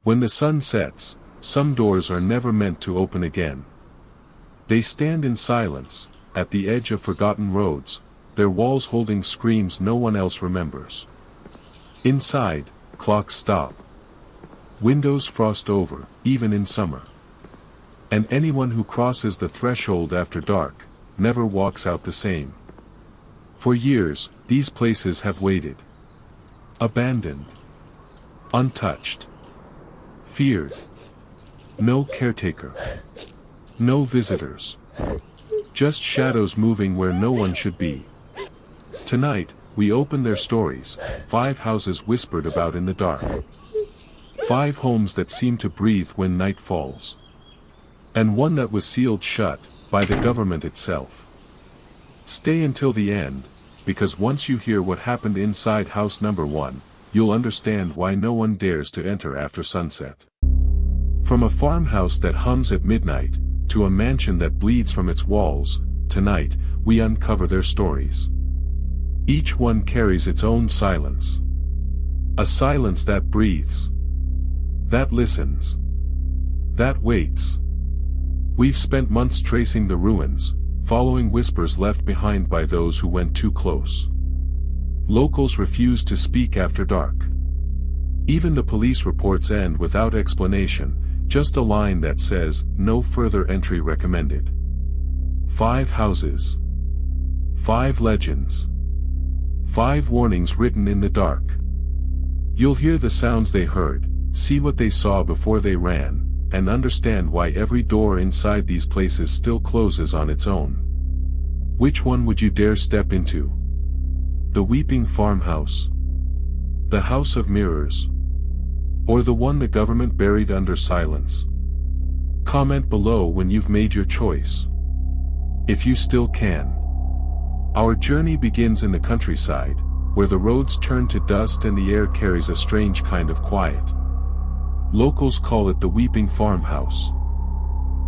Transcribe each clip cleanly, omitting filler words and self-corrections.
When the sun sets, some doors are never meant to open again. They stand in silence, at the edge of forgotten roads, their walls holding screams no one else remembers. Inside, clocks stop. Windows frost over, even in summer. And anyone who crosses the threshold after dark, never walks out the same. For years, these places have waited. Abandoned. Untouched. Feared. No caretaker. No visitors. Just shadows moving where no one should be. Tonight, we open their stories, 5 houses whispered about in the dark. 5 homes that seem to breathe when night falls. And one that was sealed shut, by the government itself. Stay until the end, because once you hear what happened inside house number 1, you'll understand why no one dares to enter after sunset. From a farmhouse that hums at midnight, to a mansion that bleeds from its walls, tonight, we uncover their stories. Each one carries its own silence. A silence that breathes. That listens. That waits. We've spent months tracing the ruins, following whispers left behind by those who went too close. Locals refuse to speak after dark. Even the police reports end without explanation, just a line that says, "No further entry recommended." 5 houses. 5 legends. 5 warnings written in the dark. You'll hear the sounds they heard, see what they saw before they ran, and understand why every door inside these places still closes on its own. Which one would you dare step into? The weeping farmhouse? The house of mirrors? Or the one the government buried under silence? Comment below when you've made your choice. If you still can. Our journey begins in the countryside, where the roads turn to dust and the air carries a strange kind of quiet. Locals call it the Weeping Farmhouse.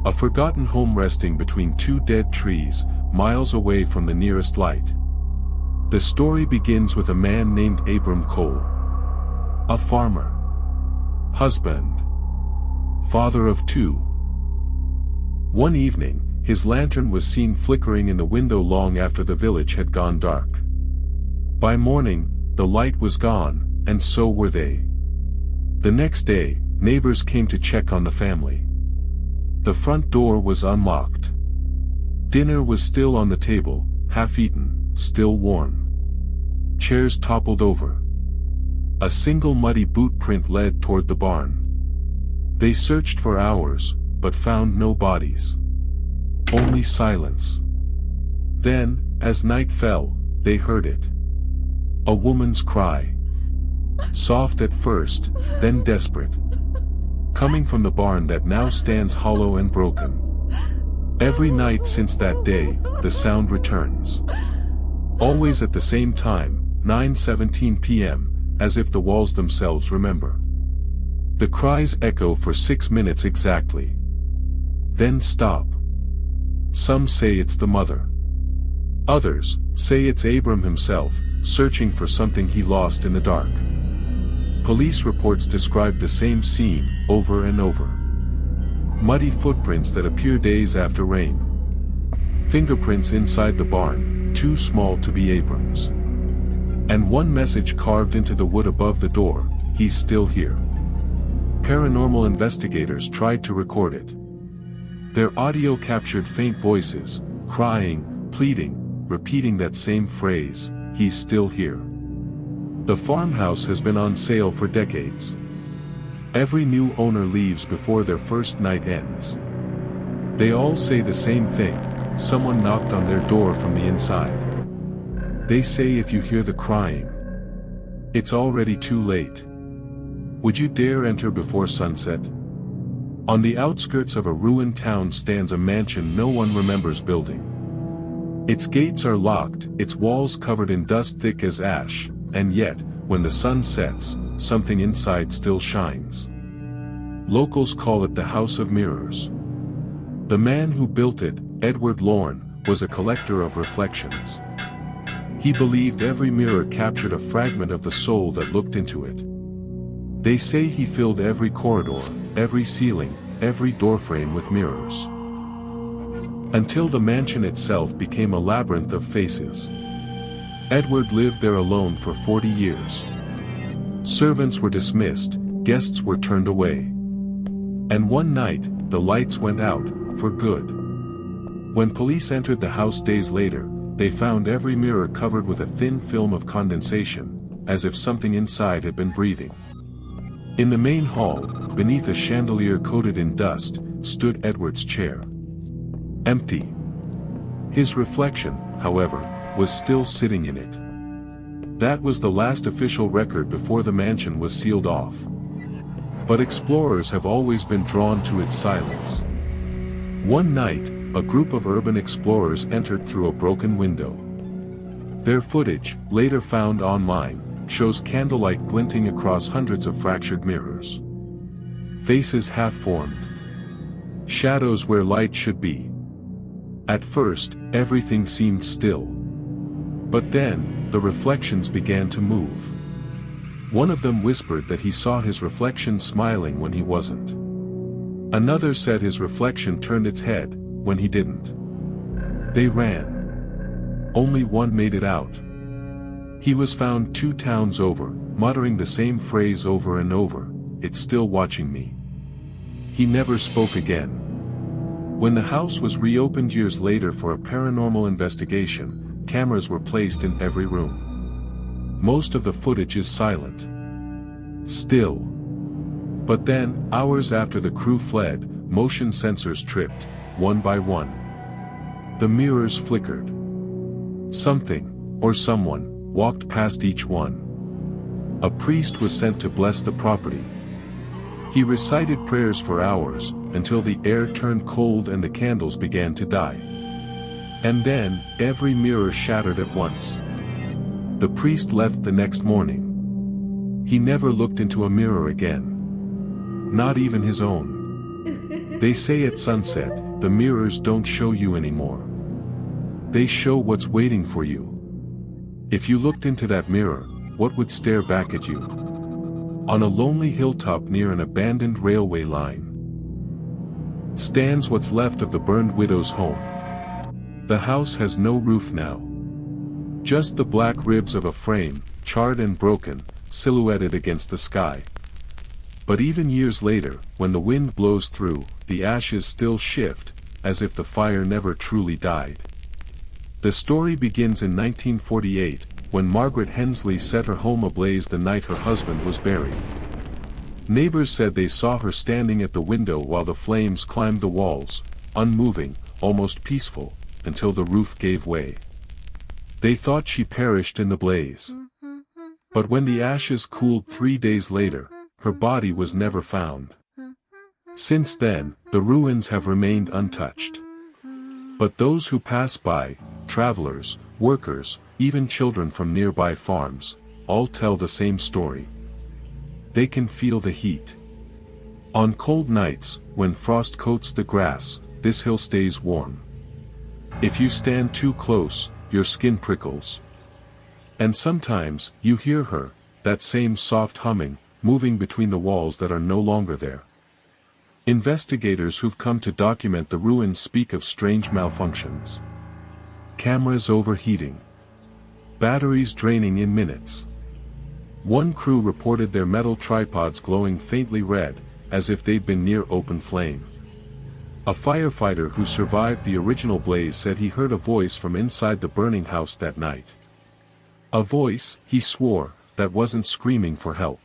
A forgotten home resting between 2 dead trees, miles away from the nearest light. The story begins with a man named Abram Cole. A farmer. Husband. Father of 2. One evening, his lantern was seen flickering in the window long after the village had gone dark. By morning, the light was gone, and so were they. The next day, neighbors came to check on the family. The front door was unlocked. Dinner was still on the table, half-eaten, still warm. Chairs toppled over. A single muddy boot print led toward the barn. They searched for hours, but found no bodies. Only silence. Then, as night fell, they heard it. A woman's cry. Soft at first, then desperate. Coming from the barn that now stands hollow and broken. Every night since that day, the sound returns. Always at the same time, 9:17 p.m., as if the walls themselves remember. The cries echo for 6 minutes exactly. Then stop. Some say it's the mother. Others say it's Abram himself, searching for something he lost in the dark. Police reports describe the same scene, over and over. Muddy footprints that appear days after rain. Fingerprints inside the barn, too small to be Abram's. And one message carved into the wood above the door, "He's still here." Paranormal investigators tried to record it. Their audio captured faint voices, crying, pleading, repeating that same phrase, "He's still here." The farmhouse has been on sale for decades. Every new owner leaves before their first night ends. They all say the same thing: someone knocked on their door from the inside. They say if you hear the crying, it's already too late. Would you dare enter before sunset? On the outskirts of a ruined town stands a mansion no one remembers building. Its gates are locked, its walls covered in dust thick as ash, and yet, when the sun sets, something inside still shines. Locals call it the House of Mirrors. The man who built it, Edward Lorne, was a collector of reflections. He believed every mirror captured a fragment of the soul that looked into it. They say he filled every corridor, every ceiling, every doorframe with mirrors. Until the mansion itself became a labyrinth of faces. Edward lived there alone for 40 years. Servants were dismissed, guests were turned away. And one night, the lights went out, for good. When police entered the house days later, they found every mirror covered with a thin film of condensation, as if something inside had been breathing. In the main hall, beneath a chandelier coated in dust, stood Edward's chair. Empty. His reflection, however, was still sitting in it. That was the last official record before the mansion was sealed off. But explorers have always been drawn to its silence. One night, a group of urban explorers entered through a broken window. Their footage, later found online, shows candlelight glinting across hundreds of fractured mirrors. Faces half-formed. Shadows where light should be. At first, everything seemed still. But then, the reflections began to move. One of them whispered that he saw his reflection smiling when he wasn't. Another said his reflection turned its head, when he didn't. They ran. Only one made it out. He was found 2 towns over, muttering the same phrase over and over, "It's still watching me." He never spoke again. When the house was reopened years later for a paranormal investigation, cameras were placed in every room. Most of the footage is silent. Still. But then, hours after the crew fled, motion sensors tripped, one by one. The mirrors flickered. Something, or someone, walked past each one. A priest was sent to bless the property. He recited prayers for hours, until the air turned cold and the candles began to die. And then, every mirror shattered at once. The priest left the next morning. He never looked into a mirror again. Not even his own. They say at sunset, the mirrors don't show you anymore. They show what's waiting for you. If you looked into that mirror, what would stare back at you? On a lonely hilltop near an abandoned railway line stands what's left of the burned widow's home. The house has no roof now. Just the black ribs of a frame, charred and broken, silhouetted against the sky. But even years later, when the wind blows through, the ashes still shift, as if the fire never truly died. The story begins in 1948, when Margaret Hensley set her home ablaze the night her husband was buried. Neighbors said they saw her standing at the window while the flames climbed the walls, unmoving, almost peaceful, until the roof gave way. They thought she perished in the blaze. But when the ashes cooled 3 days later, her body was never found. Since then, the ruins have remained untouched. But those who pass by, travelers, workers, even children from nearby farms, all tell the same story. They can feel the heat. On cold nights, when frost coats the grass, this hill stays warm. If you stand too close, your skin prickles. And sometimes, you hear her, that same soft humming, moving between the walls that are no longer there. Investigators who've come to document the ruins speak of strange malfunctions. Cameras overheating. Batteries draining in minutes. One crew reported their metal tripods glowing faintly red, as if they'd been near open flame. A firefighter who survived the original blaze said he heard a voice from inside the burning house that night. A voice, he swore, that wasn't screaming for help.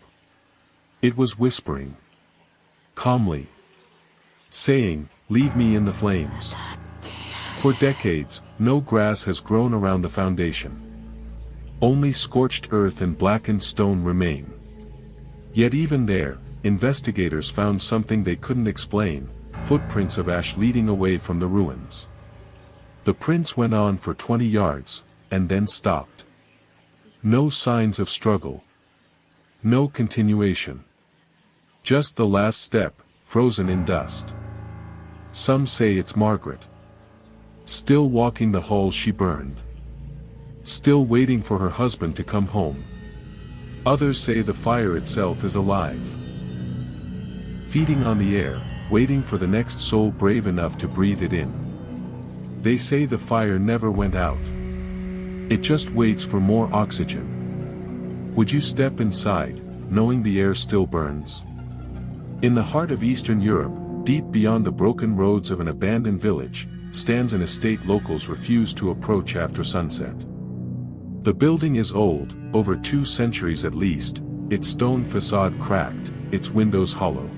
It was whispering. Calmly. Saying, "Leave me in the flames." For decades, no grass has grown around the foundation. Only scorched earth and blackened stone remain. Yet even there, investigators found something they couldn't explain, footprints of ash leading away from the ruins. The prints went on for 20 yards, and then stopped. No signs of struggle. No continuation. Just the last step, frozen in dust. Some say it's Margaret. Still walking the halls she burned. Still waiting for her husband to come home. Others say the fire itself is alive, feeding on the air, waiting for the next soul brave enough to breathe it in. They say the fire never went out. It just waits for more oxygen. Would you step inside, knowing the air still burns? In the heart of Eastern Europe, deep beyond the broken roads of an abandoned village, stands an estate locals refuse to approach after sunset. The building is old, over 2 centuries at least, its stone facade cracked, its windows hollow.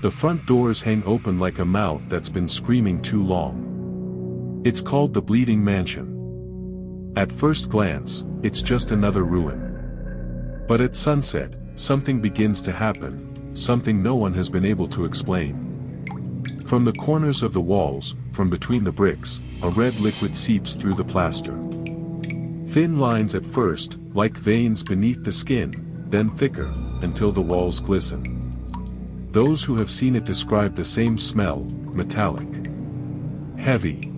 The front doors hang open like a mouth that's been screaming too long. It's called the Bleeding Mansion. At first glance, it's just another ruin. But at sunset, something begins to happen, something no one has been able to explain. From the corners of the walls, from between the bricks, a red liquid seeps through the plaster. Thin lines at first, like veins beneath the skin, then thicker, until the walls glisten. Those who have seen it describe the same smell, metallic, heavy,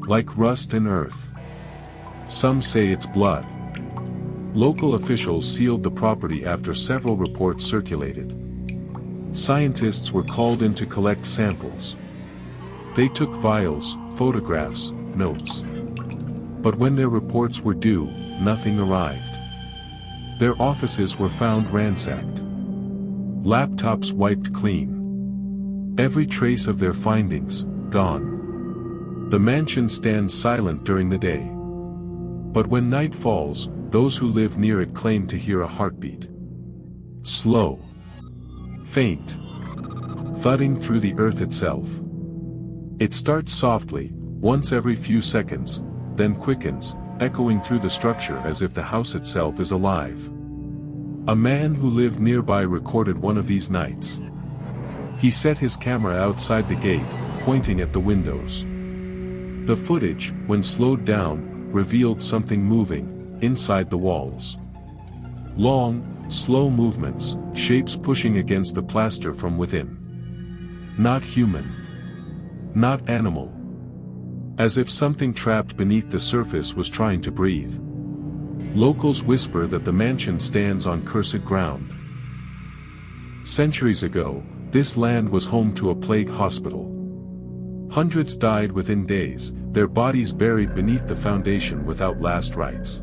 like rust and earth. Some say it's blood. Local officials sealed the property after several reports circulated. Scientists were called in to collect samples. They took vials, photographs, notes. But when their reports were due, nothing arrived. Their offices were found ransacked. Laptops wiped clean. Every trace of their findings, gone. The mansion stands silent during the day. But when night falls, those who live near it claim to hear a heartbeat. Slow. Faint. Thudding through the earth itself. It starts softly, once every few seconds, then quickens, echoing through the structure as if the house itself is alive. A man who lived nearby recorded one of these nights. He set his camera outside the gate, pointing at the windows. The footage, when slowed down, revealed something moving, inside the walls. Long, slow movements, shapes pushing against the plaster from within. Not human. Not animal. As if something trapped beneath the surface was trying to breathe. Locals whisper that the mansion stands on cursed ground. Centuries ago, this land was home to a plague hospital. Hundreds died within days, their bodies buried beneath the foundation without last rites.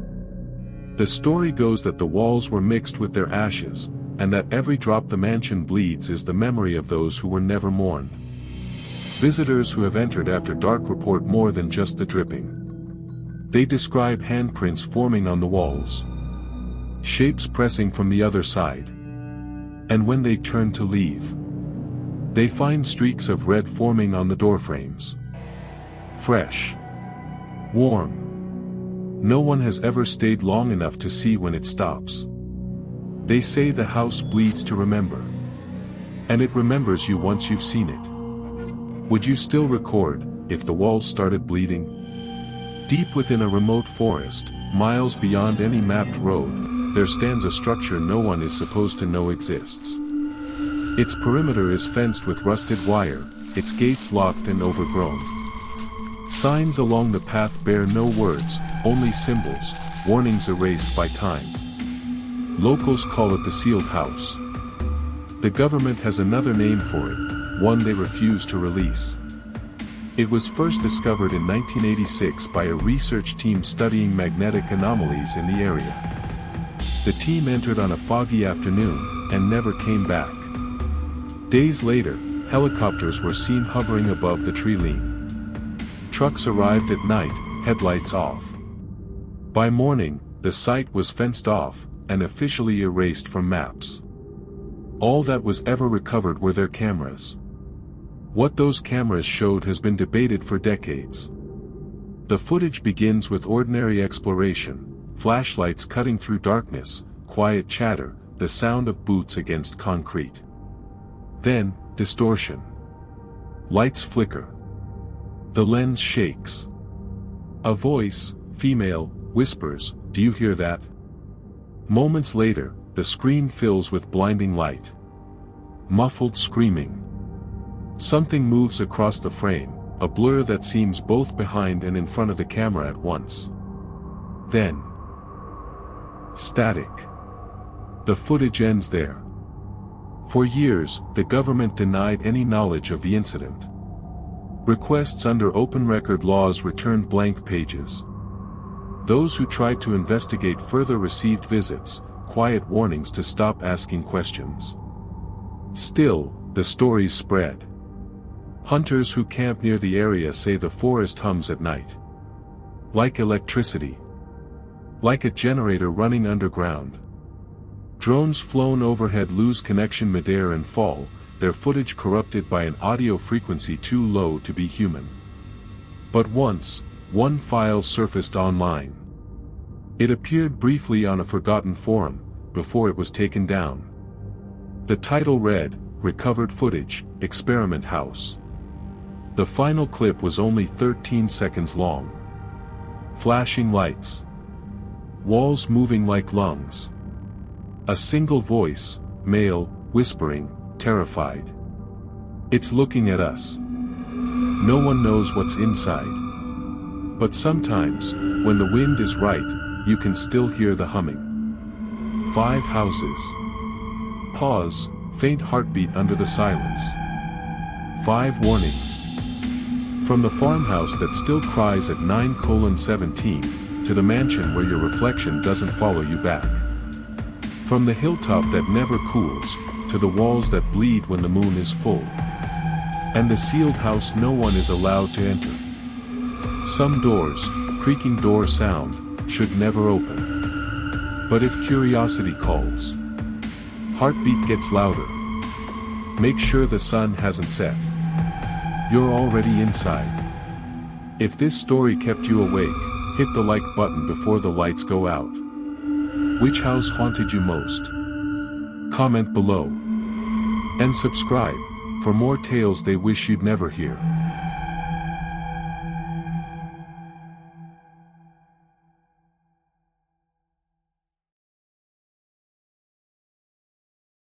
The story goes that the walls were mixed with their ashes, and that every drop the mansion bleeds is the memory of those who were never mourned. Visitors who have entered after dark report more than just the dripping. They describe handprints forming on the walls. Shapes pressing from the other side. And when they turn to leave, they find streaks of red forming on the doorframes. Fresh. Warm. No one has ever stayed long enough to see when it stops. They say the house bleeds to remember. And it remembers you once you've seen it. Would you still record, if the walls started bleeding? Deep within a remote forest, miles beyond any mapped road, there stands a structure no one is supposed to know exists. Its perimeter is fenced with rusted wire, its gates locked and overgrown. Signs along the path bear no words, only symbols, warnings erased by time. Locals call it the sealed house. The government has another name for it, one they refuse to release. It was first discovered in 1986 by a research team studying magnetic anomalies in the area. The team entered on a foggy afternoon, and never came back. Days later, helicopters were seen hovering above the tree line. Trucks arrived at night, headlights off. By morning, the site was fenced off, and officially erased from maps. All that was ever recovered were their cameras. What those cameras showed has been debated for decades. The footage begins with ordinary exploration, flashlights cutting through darkness, quiet chatter, the sound of boots against concrete. Then, distortion. Lights flicker. The lens shakes. A voice, female, whispers, "Do you hear that?" Moments later, the screen fills with blinding light. Muffled screaming. Something moves across the frame, a blur that seems both behind and in front of the camera at once. Then, static. The footage ends there. For years, the government denied any knowledge of the incident. Requests under open record laws returned blank pages. Those who tried to investigate further received visits, quiet warnings to stop asking questions. Still, the stories spread. Hunters who camp near the area say the forest hums at night. Like electricity. Like a generator running underground. Drones flown overhead lose connection midair and fall, their footage corrupted by an audio frequency too low to be human. But once, one file surfaced online. It appeared briefly on a forgotten forum, before it was taken down. The title read, "Recovered Footage, Experiment House." The final clip was only 13 seconds long. Flashing lights. Walls moving like lungs. A single voice, male, whispering, terrified. "It's looking at us. No one knows what's inside." But sometimes, when the wind is right, you can still hear the humming. 5 houses. Pause, faint heartbeat under the silence. 5 warnings. From the farmhouse that still cries at 9:17, to the mansion where your reflection doesn't follow you back. From the hilltop that never cools, to the walls that bleed when the moon is full. And the sealed house no one is allowed to enter. Some doors, creaking door sound, should never open. But if curiosity calls, heartbeat gets louder. Make sure the sun hasn't set. You're already inside. If this story kept you awake, hit the like button before the lights go out. Which house haunted you most? Comment below. And subscribe, for more tales they wish you'd never hear.